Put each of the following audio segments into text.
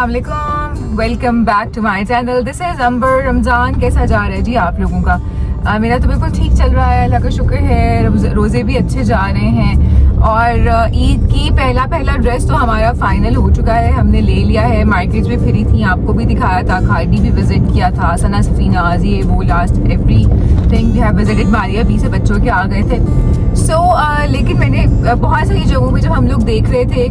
अस्सलाम वालेकुम, welcome back to my channel. This is Amber. Ramzan कैसा जा रहा है जी आप लोगों का? मेरा तो बिल्कुल ठीक चल रहा है, अल्लाह का शुक्र है। रोज़े भी अच्छे जा रहे हैं और ईद की पहला ड्रेस तो हमारा फाइनल हो चुका है, हमने ले लिया है। मार्केट में फिरी थी, आपको भी दिखाया था, खाड़ी भी विजिट किया था, सना सफीना ये वो last everything we have visited. Maria B से बच्चों के आ गए थे। लेकिन मैंने बहुत सारी जगहों पे जब हम लोग देख रहे थे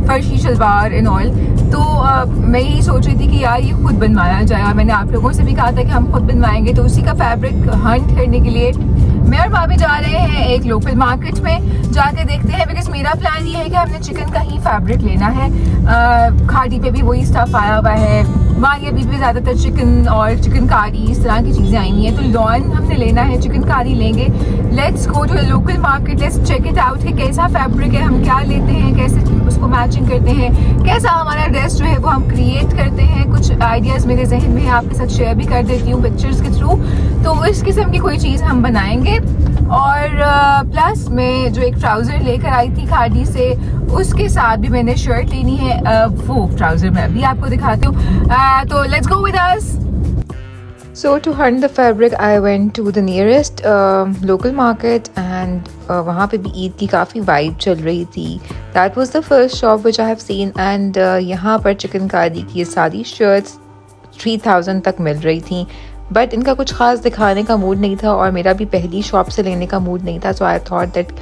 फर्शी शलवार इन ऑल, तो मैं यही सोच रही थी कि यार ये खुद बनवाया जाए। और मैंने आप लोगों से भी कहा था कि हम खुद बनवाएंगे, तो उसी का फैब्रिक हंट करने के लिए मैं और भाभी जा रहे हैं एक लोकल मार्केट में, जाके देखते हैं। बिकॉज मेरा प्लान ये है कि हमने चिकन का ही फैब्रिक लेना है। खाड़ी पे भी वही स्टफ आया हुआ है, मारिया भी ज़्यादातर चिकन और चिकन कारी इस तरह की चीज़ें आई हुई हैं, तो लॉन हमने लेना है, चिकन कारी लेंगे। Let's go to local market, let's check it out कि कैसा फैब्रिक है, हम क्या लेते हैं, कैसे उसको मैचिंग करते हैं, कैसा हमारा ड्रेस जो है वो हम क्रिएट करते हैं। कुछ आइडियाज़ मेरे जहन में है, आपके साथ शेयर भी कर देती हूँ पिक्चर्स के थ्रू। तो इस किस्म की कोई चीज़ हम बनाएंगे। और प्लस मैं जो एक ट्राउज़र लेकर आई थी खाड़ी से, उसके साथ भी मैंने शर्ट लेनी है, वो ट्राउज़र मैं अभी आपको दिखाती हूँ। तो let's go with us. So to hunt the fabric, I went to the nearest local market and वहाँ पे भी ईद की काफ़ी वाइब चल रही थी। That was the first shop which I have seen and यहाँ पर चिकनकारी की ये सारी शर्ट्स 3000 तक मिल रही थी। बट इनका कुछ ख़ास दिखाने का मूड नहीं था और मेरा भी पहली शॉप से लेने का मूड नहीं था। So I thought that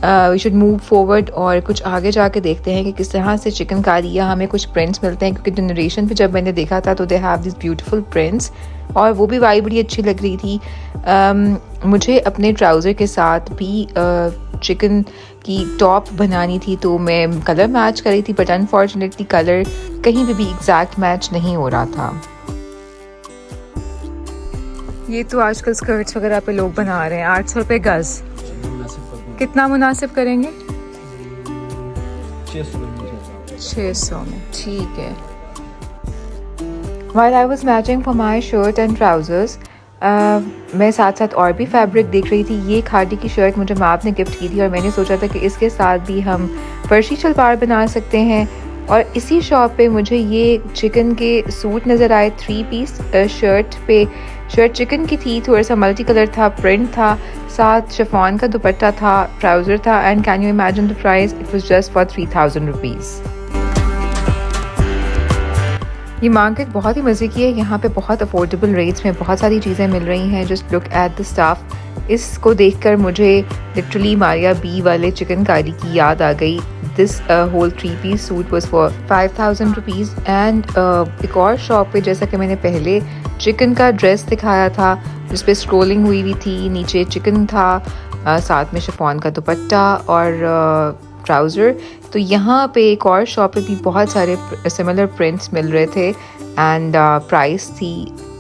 we should move forward और कुछ आगे जाके देखते हैं कि किस तरह से चिकनकारी या हमें कुछ प्रिंट्स मिलते हैं, क्योंकि जनरेशन पे जब मैंने देखा था तो they have this beautiful prints और वो भी वाइब बड़ी अच्छी लग रही थी। मुझे अपने ट्राउज़र के साथ भी चिकन की टॉप बनानी थी, तो मैं कलर मैच कर रही थी, बट अनफॉर्चुनेटली कलर कहीं पे भी एग्जैक्ट मैच नहीं हो रहा था। ये तो आजकल स्कर्ट्स वगैरह पे लोग बना रहे हैं 800 रुपये गज। कितना मुनासिब करेंगे? 600 में ठीक है। While I was matching for my shirt and trousers, मैं साथ साथ और भी फैब्रिक देख रही थी। ये खाड़ी की शर्ट मुझे माँ ने गिफ्ट की थी और मैंने सोचा था कि इसके साथ भी हम फर्शी शलवार बना सकते हैं। और इसी शॉप पे मुझे ये चिकन के सूट नज़र आए, 3 पीस शर्ट चिकन की थी, थोड़ा सा मल्टी कलर था, प्रिंट था, साथ शिफॉन का दुपट्टा था, ट्राउज़र था। And can you imagine the price? It was just for 3000 rupees. ये मार्केट बहुत ही मज़े की है, यहाँ पे बहुत अफोर्डेबल रेट्स में बहुत सारी चीज़ें मिल रही हैं। Just look at the stuff. इसको देखकर मुझे लिटरली मारिया बी वाले चिकन कारी की याद आ गई। This whole 3 piece suit was for 5000 rupees. And एक और शॉप पे, जैसा कि मैंने पहले चिकन का ड्रेस दिखाया था जिस पे स्क्रोलिंग हुई थी, नीचे चिकन था, साथ में शिफॉन का दुपट्टा और ट्राउज़र, तो यहाँ पे एक और शॉप पे भी बहुत सारे सिमिलर प्रिंट्स मिल रहे थे। एंड प्राइस थी,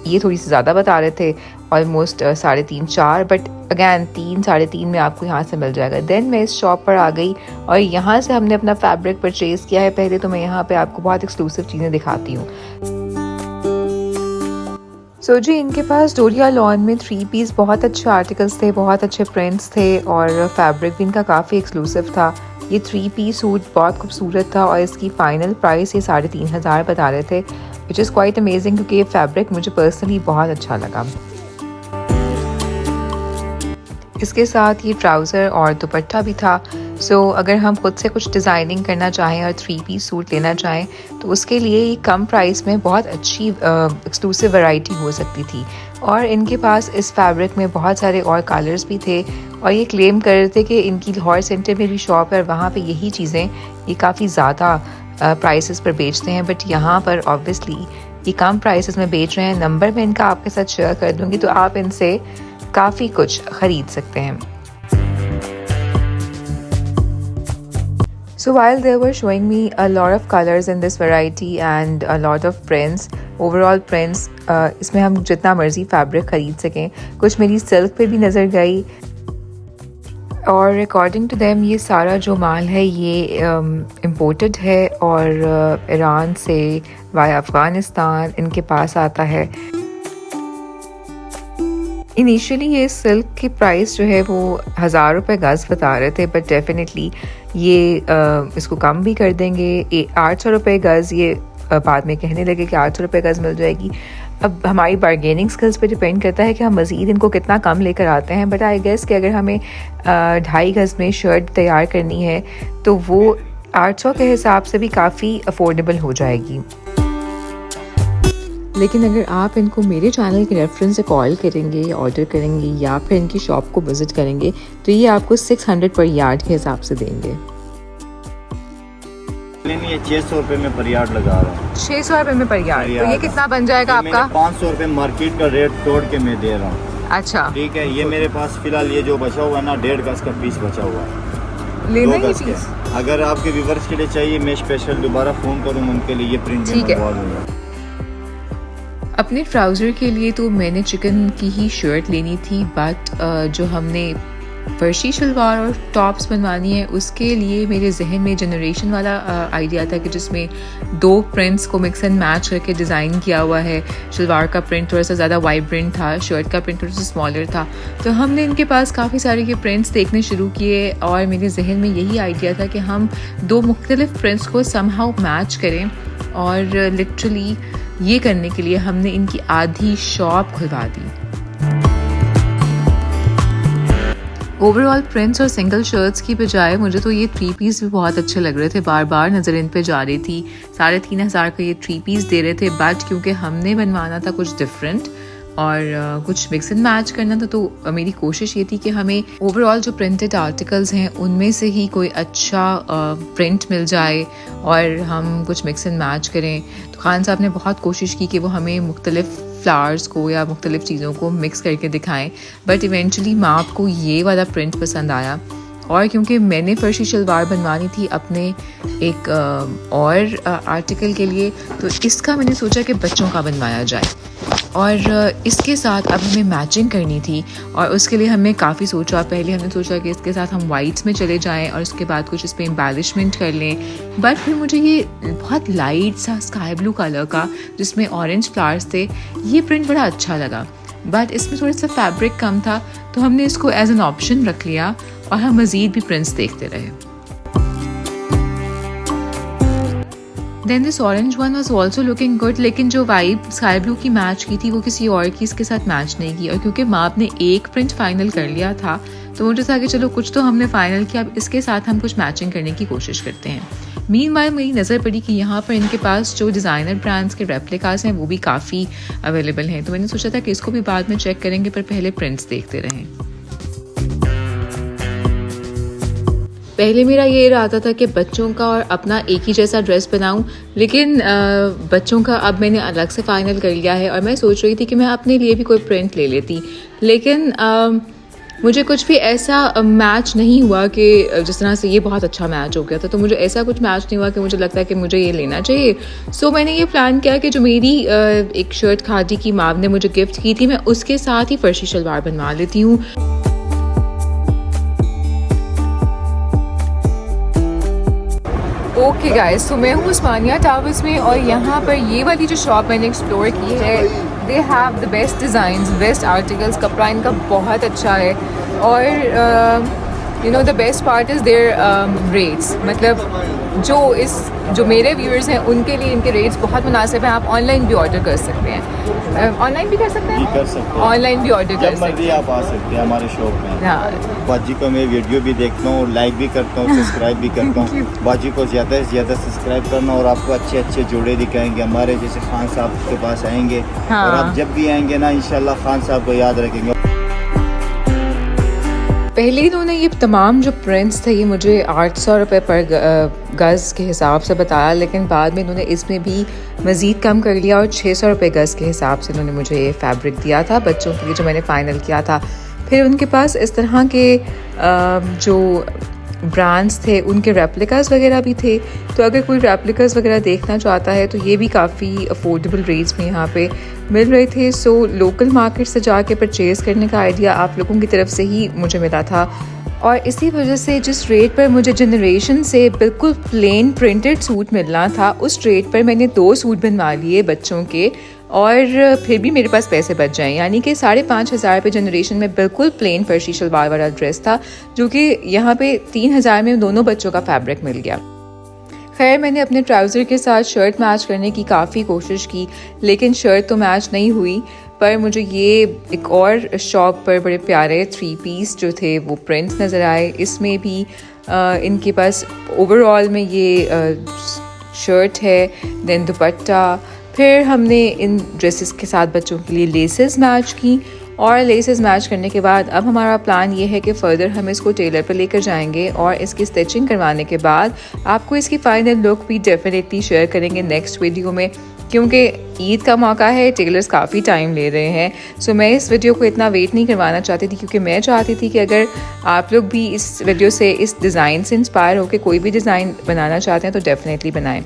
ये थोड़ी सी ज़्यादा बता रहे थे, ऑलमोस्ट 3.5-4, बट अगैन 3-3.5 में आपको यहाँ से मिल जाएगा। देन मैं इस शॉप पर आ गई और यहाँ से हमने अपना फैब्रिक परचेज़ किया है। पहले तो मैं यहाँ पे आपको बहुत एक्सक्लूसिव चीज़ें दिखाती हूँ। सो जी, इनके पास डोरिया लॉन में 3 पीस बहुत अच्छे आर्टिकल्स थे, बहुत अच्छे प्रिंट्स थे और फैब्रिक भी इनका काफ़ी एक्सक्लूसिव था। ये 3 पीस सूट बहुत खूबसूरत था और इसकी फ़ाइनल प्राइस ये 3500 बता रहे थे, विच इज़ क्वाइट अमेजिंग, क्योंकि ये फैब्रिक मुझे पर्सनली बहुत अच्छा लगा। इसके साथ ये ट्राउज़र और दुपट्टा भी था। सो अगर हम खुद से कुछ डिज़ाइनिंग करना चाहें और 3 पीस सूट लेना चाहें तो उसके लिए ये कम प्राइस में बहुत अच्छी एक्सक्लूसिव वैरायटी हो सकती थी। और इनके पास इस फैब्रिक में बहुत सारे और कलर्स भी थे और ये क्लेम कर रहे थे कि इनकी लाहौर सेंटर में भी शॉप है और वहाँ पे यही चीज़ें ये काफ़ी ज़्यादा प्राइसेस पर बेचते हैं, बट यहाँ पर ऑब्वियसली ये कम प्राइसेस में बेच रहे हैं। नंबर मैं इनका आपके साथ शेयर कर दूँगी, तो आप इनसे काफ़ी कुछ ख़रीद सकते हैं। So while they were showing me a lot of colors in this variety and a lot of prints, overall prints, इसमें हम जितना मर्ज़ी फैब्रिक ख़रीद सकें। कुछ मेरी सिल्क पे भी नज़र गई और अकॉर्डिंग टू देम ये सारा जो माल है ये इम्पोर्टेड है और ईरान से वाया अफ़गानिस्तान इनके पास आता है। इनिशियली ये सिल्क की प्राइस जो है वो 1000 रुपये गज़ बता रहे थे, बट डेफिनेटली ये इसको कम भी कर देंगे। 800 रुपये गज़ ये बाद में कहने लगे कि 800 रुपये गज़ मिल जाएगी। अब हमारी बारगेनिंग स्किल्स पे डिपेंड करता है कि हम मज़ीद इनको कितना कम लेकर आते हैं। बट आई गेस कि अगर हमें 2.5 गज़ में शर्ट तैयार करनी है तो वो 800 के हिसाब से भी काफ़ी अफोर्डेबल हो जाएगी। लेकिन अगर आप इनको मेरे चैनल के रेफरेंस से कॉल करेंगे या ऑर्डर करेंगे या फिर इनकी शॉप को विज़िट करेंगे तो ये आपको 600 पर यार्ड के हिसाब से देंगे। नहीं, ये 600 रुपये में पर यार्ड लगा रहा हूँ। 600 रुपये में पर यार्ड, तो ये कितना बन जाएगा आपका? 500 रुपये मार्केट का रेट तोड़ के मैं दे रहा हूँ। अच्छा ठीक है, ये मेरे पास फिलहाल ये जो बचा हुआ है ना 1.5 गज का पीस बचा हुआ है। लेना ही पीस। अगर आपके व्यूवर्स के लिए चाहिए मैं स्पेशल दोबारा फ़ोन करूँ उनके लिए ये प्रिंट मंगवा दूँगा। अपने ट्राउज़र के लिए तो मैंने चिकन की ही शर्ट लेनी थी, बट जो हमने फर्शी शलवार और टॉप्स बनवानी है उसके लिए मेरे जहन में जनरेशन वाला आइडिया था कि जिसमें 2 प्रिंट्स को मिक्स एंड मैच करके डिज़ाइन किया हुआ है। शलवार का प्रिंट थोड़ा सा ज़्यादा वाइब्रेंट था, शर्ट का प्रिंट थोड़ा सा स्मॉलर था। तो हमने इनके पास काफ़ी सारे ये प्रिंट्स देखने शुरू किए और मेरे जहन में यही आइडिया था कि हम 2 मुख्तलिफ प्रिंट्स को समहाउ मैच करें। और लिटरली ये करने के लिए हमने इनकी आधी शॉप खुलवा दी। ओवरऑल प्रिंट्स और सिंगल शर्ट्स की बजाय मुझे तो ये 3 पीस भी बहुत अच्छे लग रहे थे, बार बार नज़र इन पे जा रही थी। 3,500 का ये 3 पीस दे रहे थे, बट क्योंकि हमने बनवाना था कुछ डिफरेंट और कुछ मिक्स एंड मैच करना था तो मेरी कोशिश ये थी कि हमें ओवरऑल जो प्रिंटेड आर्टिकल्स हैं उनमें से ही कोई अच्छा प्रिंट मिल जाए और हम कुछ मिक्स एंड मैच करें। तो खान साहब ने बहुत कोशिश की कि वो हमें मुख्तलिफ फ्लावर्स को या मुख्तलिफ चीज़ों को मिक्स करके दिखाएं, बट इवेंचुअली माँ को ये वाला प्रिंट पसंद आया। और क्योंकि मैंने फर्शी शलवार बनवानी थी अपने एक और आर्टिकल के लिए, तो इसका मैंने सोचा कि बच्चों का बनवाया जाए और इसके साथ अब हमें मैचिंग करनी थी और उसके लिए हमने काफ़ी सोचा। पहले हमने सोचा कि इसके साथ हम वाइट्स में चले जाएं और उसके बाद कुछ इस पर एम्बेलिशमेंट कर लें, बट फिर मुझे ये बहुत लाइट सा स्काई ब्लू कलर का जिसमें ऑरेंज फ्लावर्स थे ये प्रिंट बड़ा अच्छा लगा, बट इसमें थोड़ा सा फैब्रिक कम था तो हमने इसको एज एन ऑप्शन रख लिया और हम मज़ीद भी प्रिंट्स देखते रहे। Then this orange one was also looking good, लेकिन जो वाइब स्काई ब्लू की मैच की थी वो किसी और की इसके साथ मैच नहीं की। और क्योंकि माँ ने एक प्रिंट फाइनल कर लिया था तो मुझे था कि चलो कुछ तो हमने फाइनल किया, अब इसके साथ हम कुछ मैचिंग करने की कोशिश करते हैं। मीनवाइल मेरी नज़र पड़ी कि यहाँ पर इनके पास जो डिज़ाइनर ब्रांड्स के रेप्लिकास हैं वो भी काफ़ी अवेलेबल हैं, तो मैंने सोचा था कि इसको भी बाद में चेक करेंगे, पर पहले प्रिंट्स देखते रहें। पहले मेरा ये इरादा था कि बच्चों का और अपना एक ही जैसा ड्रेस बनाऊं, लेकिन बच्चों का अब मैंने अलग से फाइनल कर लिया है और मैं सोच रही थी कि मैं अपने लिए भी कोई प्रिंट ले लेती, लेकिन मुझे कुछ भी ऐसा मैच नहीं हुआ कि जिस तरह से ये बहुत अच्छा मैच हो गया था, तो मुझे ऐसा कुछ मैच नहीं हुआ कि मुझे लगता है कि मुझे ये लेना चाहिए। सो मैंने ये प्लान किया कि जो मेरी एक शर्ट खादी की माँ ने मुझे गिफ्ट की थी मैं उसके साथ ही फर्शी शलवार बनवा लेती हूँ। ओके गाइस, तो मैं हूँ उस्मानिया टावर्स में और यहाँ पर ये वाली जो शॉप मैंने एक्सप्लोर की है, they have the best designs, best articles, कपड़ा इनका बहुत अच्छा है और you know the best part is their rates. मतलब जो मेरे व्यूअर्स हैं उनके लिए इनके रेट्स बहुत मुनासिब हैं। आप ऑनलाइन भी ऑर्डर कर सकते हैं, ऑनलाइन भी कर सकते हैं, ऑनलाइन भी ऑर्डर कर सकते हैं, आप आ सकते हैं हमारे शॉप में। हाँ, बाजी को मैं वीडियो भी देखता हूँ, लाइक भी करता हूँ, सब्सक्राइब भी करता हूँ। बाजी को ज़्यादा से ज़्यादा सब्सक्राइब करना और आपको अच्छे अच्छे जोड़े दिखाएंगे हमारे जैसे खान साहब के पास आएंगे। हाँ। और आप जब भी आएंगे ना इंशाल्लाह खान साहब को याद रखेंगे। पहले इन्होंने ये तमाम जो प्रिंट्स थे ये मुझे 800 रुपये पर गज़ के हिसाब से बताया, लेकिन बाद में इन्होंने इसमें भी मज़ीद कम कर लिया और 600 रुपये गज़ के हिसाब से इन्होंने मुझे ये फैब्रिक दिया था बच्चों के लिए जो मैंने फ़ाइनल किया था। फिर उनके पास इस तरह के जो ब्रांड्स थे उनके रेप्लिकास वगैरह भी थे, तो अगर कोई रेप्लिकास वगैरह देखना चाहता है तो ये भी काफ़ी अफोर्डेबल रेट्स में यहाँ पे मिल रहे थे। सो लोकल मार्केट से जाके परचेज़ करने का आइडिया आप लोगों की तरफ से ही मुझे मिला था और इसी वजह से जिस रेट पर मुझे जनरेशन से बिल्कुल प्लेन प्रिंटेड सूट मिलना था उस रेट पर मैंने 2 सूट बनवा लिए बच्चों के और फिर भी मेरे पास पैसे बच जाएं, यानी कि 5,500 पे जनरेशन में बिल्कुल प्लेन फर्शी शलवार वाला ड्रेस था जो कि यहाँ पे 3,000 में दोनों बच्चों का फैब्रिक मिल गया। खैर मैंने अपने ट्राउज़र के साथ शर्ट मैच करने की काफ़ी कोशिश की, लेकिन शर्ट तो मैच नहीं हुई। पर मुझे ये एक और शॉप पर बड़े प्यारे 3 पीस जो थे वो प्रिंट्स नज़र आए। इसमें भी इनके पास ओवरऑल में ये शर्ट है, देन दुपट्टा। फिर हमने इन ड्रेसेस के साथ बच्चों के लिए लेसेस मैच की, और लेसेस मैच करने के बाद अब हमारा प्लान ये है कि फ़र्दर हम इसको टेलर पर लेकर जाएंगे और इसकी स्टिचिंग करवाने के बाद आपको इसकी फ़ाइनल लुक भी डेफिनेटली शेयर करेंगे नेक्स्ट वीडियो में, क्योंकि ईद का मौका है, टेलर्स काफ़ी टाइम ले रहे हैं। सो मैं इस वीडियो को इतना वेट नहीं करवाना चाहती थी, क्योंकि मैं चाहती थी कि अगर आप लोग भी इस वीडियो से, इस डिज़ाइन से इंस्पायर होकर कोई भी डिज़ाइन बनाना चाहते हैं तो डेफिनेटली बनाएं।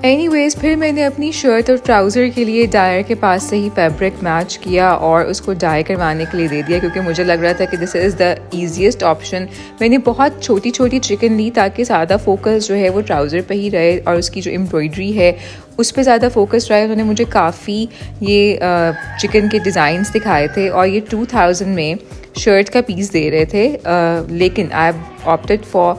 एनीवेज़ फिर मैंने अपनी शर्ट और ट्राउज़र के लिए डायर के पास से ही फैब्रिक मैच किया और उसको डाई करवाने के लिए दे दिया, क्योंकि मुझे लग रहा था कि this is the easiest option. मैंने बहुत छोटी छोटी चिकन ली ताकि ज़्यादा फोकस जो है वो ट्राउज़र पे ही रहे और उसकी जो एम्ब्रॉयडरी है उस पर ज़्यादा फोकस रहा है। उन्होंने मुझे काफ़ी ये चिकन के डिज़ाइंस दिखाए थे और ये 2000 में शर्ट का पीस दे रहे थे, लेकिन I have opted for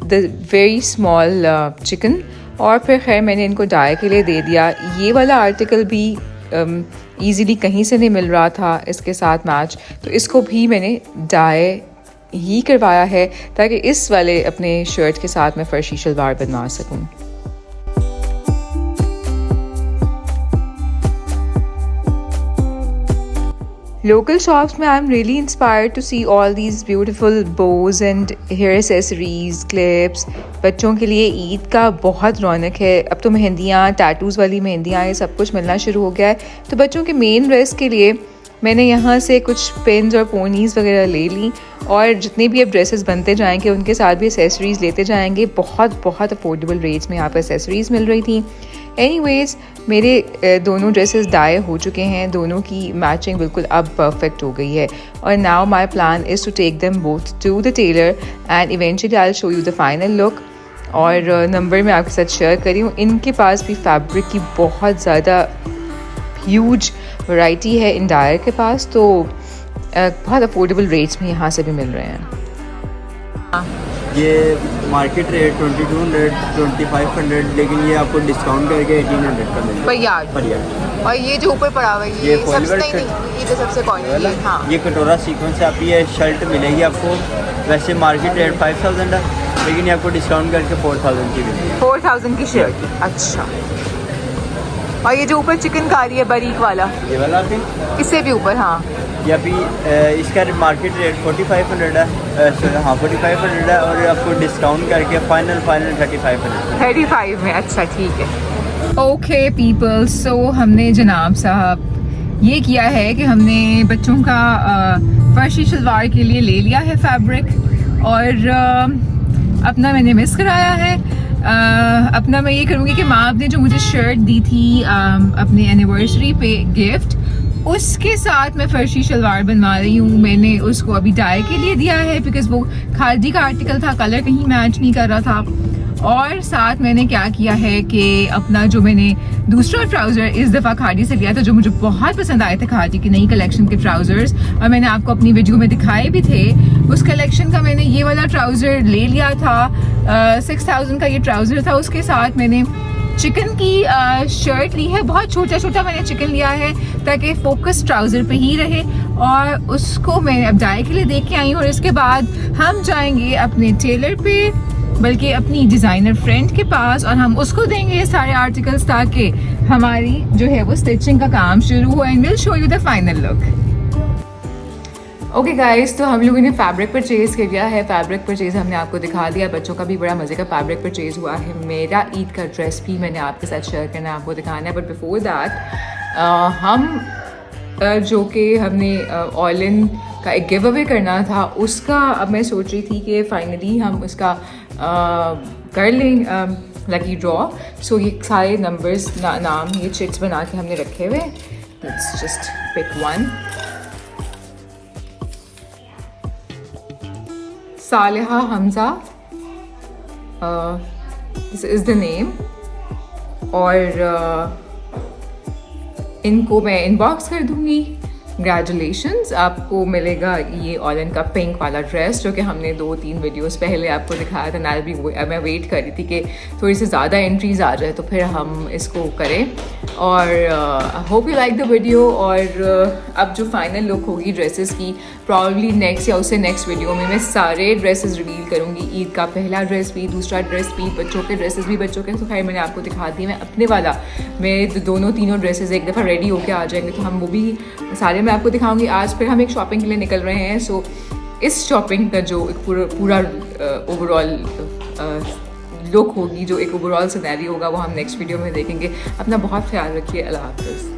the very small chicken. और फिर खैर मैंने इनको डाई के लिए दे दिया। ये वाला आर्टिकल भी ईज़िली कहीं से नहीं मिल रहा था इसके साथ मैच, तो इसको भी मैंने डाई ही करवाया है ताकि इस वाले अपने शर्ट के साथ मैं फर्शी शलवार बनवा सकूं। Local shops में I'm really inspired to see all these beautiful bows and hair accessories, clips। बच्चों के लिए ईद का बहुत रौनक है। अब तो मेहंदियाँ, टैटूज़ वाली मेहंदियाँ, ये सब कुछ मिलना शुरू हो गया है। तो बच्चों के मेन ड्रेस के लिए मैंने यहाँ से कुछ पिन्स और पोनीज़ वगैरह ले ली, और जितने भी अब ड्रेसेस बनते जाएंगे उनके साथ भी एक्सेसरीज़ लेते जाएंगे। बहुत बहुत अफोर्डेबल रेट्स में यहाँ पर एक्सेसरीज़ मिल रही थी। एनीवेज़ मेरे दोनों ड्रेसेस डाई हो चुके हैं, दोनों की मैचिंग बिल्कुल अब परफेक्ट हो गई है। और now my plan is to take them both to the tailor and eventually I will show you the final look. और नंबर मैं आपके साथ शेयर करी हूँ। इनके पास भी फैब्रिक की बहुत ज़्यादा ह्यूज वैरायटी है इन डायर के पास, तो बहुत अफोर्डेबल रेट्स में यहाँ से भी मिल रहे हैं। ये मार्केट रेट 2200 2500, लेकिन ये आपको डिस्काउंट करके 1800 का मिलेगा पर यार। और ये जो ऊपर पड़ा हुआ है ये सबसे नहीं, ये जो सबसे कॉर्नर है, हाँ। ये कटोरा सीक्वेंस से आपकी ये शर्ट मिलेगी आपको। वैसे मार्केट रेट 5000 है, लेकिन ये आपको डिस्काउंट करके 4000 की मिलेगी। 4000 की शर्ट, अच्छा। और ये जो ऊपर चिकन कारी है बारीक वाला, ये वाला भी इससे भी ऊपर, हाँ। ये अभी इसका मार्केट रेट 4500 है, हाँ 4500 है, और आपको डिस्काउंट करके फाइनल 3500 में। अच्छा ठीक है। ओके पीपल, सो हमने जनाब साहब ये किया है कि हमने बच्चों का फर्शी शलवार के लिए ले लिया है फैब्रिक, और अपना मैंने मिस कराया है। अपना मैं ये करूँगी कि माँ ने जो मुझे शर्ट दी थी अपने एनिवर्सरी पे गिफ्ट, उसके साथ मैं फर्शी शलवार बनवा रही हूँ। मैंने उसको अभी डाई के लिए दिया है बिकॉज वो खादी का आर्टिकल था, कलर कहीं मैच नहीं कर रहा था। और साथ मैंने क्या किया है कि अपना जो मैंने दूसरा ट्राउज़र इस दफ़ा खादी से लिया था, जो मुझे बहुत पसंद आए थे खादी की नई कलेक्शन के ट्राउज़र्स, और मैंने आपको अपनी वीडियो में दिखाए भी थे, उस कलेक्शन का मैंने ये वाला ट्राउज़र ले लिया था। 6000 का ये ट्राउज़र था। उसके साथ मैंने चिकन की शर्ट ली है, बहुत छोटा छोटा मैंने चिकन लिया है ताकि फोकस ट्राउज़र पे ही रहे, और उसको मैंने अब डाई के लिए देख के आई हूँ। और इसके बाद हम जाएंगे अपने टेलर पे, बल्कि अपनी डिज़ाइनर फ्रेंड के पास, और हम उसको देंगे ये सारे आर्टिकल्स ताकि हमारी जो है वो स्टिचिंग का काम शुरू हो, and will show you the final look. Okay guys, तो हम लोगों ने फैब्रिक परचेज़ कर लिया है। फैब्रिक परचेज़ हमने आपको दिखा दिया। बच्चों का भी बड़ा मज़े का फैब्रिक परचेज़ हुआ है। मेरा ईद का ड्रेस भी मैंने आपके साथ शेयर करना है, आपको दिखाना है। बट बिफोर दैट हम जो कि हमने ऑल इन का एक गिव अवे करना था, उसका अब मैं सोच रही थी कि फाइनली हम उसका कर लें लकी ड्रॉ। सो ये सारे नंबर्स नाम ये चिट्स बना के हमने रखे हुए। Let's just pick one. Saliha Hamza, this is the name. और इनको मैं इनबॉक्स कर दूँगी कंग्रेचुलेशंस, आपको मिलेगा ये ऑलन का पिंक वाला ड्रेस जो कि हमने 2-3 वीडियोस पहले आपको दिखाया था। नाल भी मैं वेट कर रही थी कि थोड़ी सी ज़्यादा एंट्रीज आ जाए तो फिर हम इसको करें। और hope you like the video. और अब जो फाइनल लुक होगी ड्रेसेस की, प्रॉब्ली नेक्स्ट या उससे नेक्स्ट वीडियो में मैं सारे ड्रेसेस रिवील करूँगी। ईद का पहला ड्रेस भी, दूसरा ड्रेस भी, बच्चों के ड्रेसेस भी। बच्चों के तो खैर मैंने आपको दिखा दी, मैं अपने वाला में दोनों तीनों ड्रेसेस एक दफ़ा रेडी होके आ जाएंगे तो हम वो भी सारे मैं आपको दिखाऊंगी। आज फिर हम एक शॉपिंग के लिए निकल रहे हैं। सो इस शॉपिंग का जो एक पूरा ओवरऑल लुक होगी, जो एक ओवरऑल सिनेरियो होगा, वो हम नेक्स्ट वीडियो में देखेंगे। अपना बहुत ख्याल रखिए। अल्लाह हाफ़िज़।